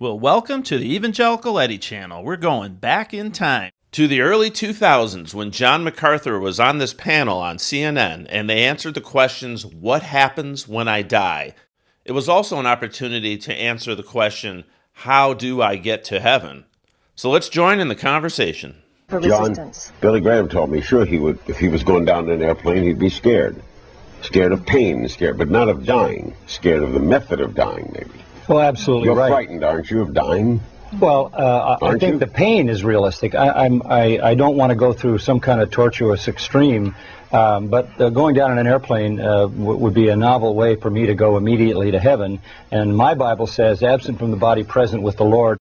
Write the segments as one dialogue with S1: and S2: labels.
S1: Well, welcome to the Evangelical Eddie channel. We're going back in time to the early 2000s when John MacArthur was on this panel on CNN and they answered the questions, what happens when I die? It was also an opportunity to answer the question, how do I get to heaven? So let's join in the conversation.
S2: John, Billy Graham told me, sure, he would, if he was going down in an airplane, he'd be scared. Scared of pain, scared, but not of dying. Scared of the method of dying, maybe.
S3: Well, absolutely
S2: You're
S3: right.
S2: You're frightened, aren't you, of dying?
S3: Well, I think the pain is realistic. I don't want to go through some kind of tortuous extreme, but going down in an airplane would be a novel way for me to go immediately to heaven. And my Bible says, absent from the body, present with the Lord.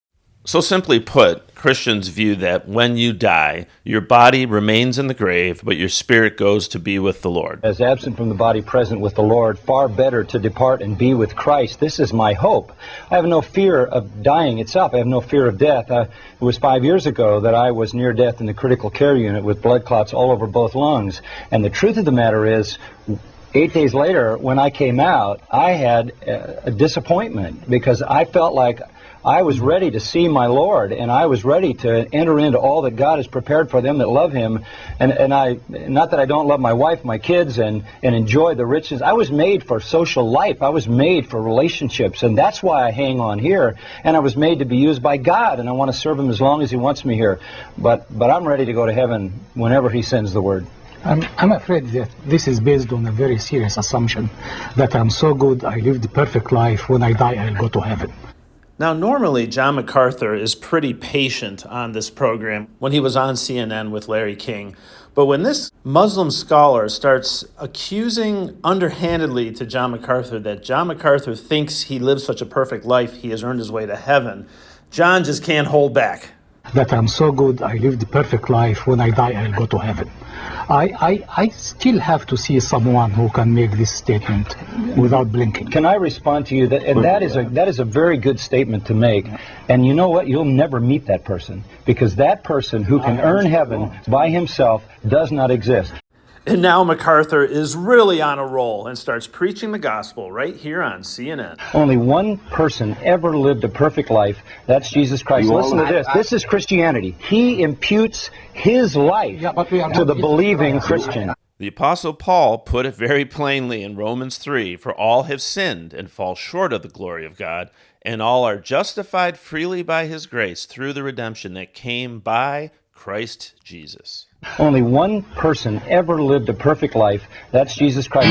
S1: So simply put, Christians view that when you die, your body remains in the grave, but your spirit goes to be with the Lord.
S3: As absent from the body, present with the Lord, far better to depart and be with Christ. This is my hope. I have no fear of dying itself. I have no fear of death. It was 5 years ago that I was near death in the critical care unit with blood clots all over both lungs. And the truth of the matter is, 8 days later, when I came out, I had a disappointment because I felt like I was ready to see my Lord, and I was ready to enter into all that God has prepared for them that love Him. And I, not that I don't love my wife, my kids, and enjoy the riches. I was made for social life. I was made for relationships, and that's why I hang on here. And I was made to be used by God, and I want to serve Him as long as He wants me here. But I'm ready to go to heaven whenever He sends the word.
S4: I'm afraid that this is based on a very serious assumption that I'm so good, I live the perfect life, when I die I'll go to heaven.
S1: Now, normally, John MacArthur is pretty patient on this program when he was on CNN with Larry King. But when this Muslim scholar starts accusing underhandedly to John MacArthur that John MacArthur thinks he lives such a perfect life, he has earned his way to heaven, John just can't hold back.
S4: That I'm so good, I live the perfect life, when I die I'll go to heaven. I still have to see someone who can make this statement without blinking.
S3: Can I respond to you? That is a very good statement to make. And you know what? You'll never meet that person, because that person who can earn heaven by himself does not exist.
S1: And now MacArthur is really on a roll and starts preaching the gospel right here on CNN.
S3: Only one person ever lived a perfect life. That's Jesus Christ. Listen to this. This is Christianity. He imputes his life to the believing Christian.
S1: The Apostle Paul put it very plainly in Romans 3, for all have sinned and fall short of the glory of God, and all are justified freely by His grace through the redemption that came by Christ Jesus.
S3: Only one person ever lived a perfect life. That's Jesus Christ.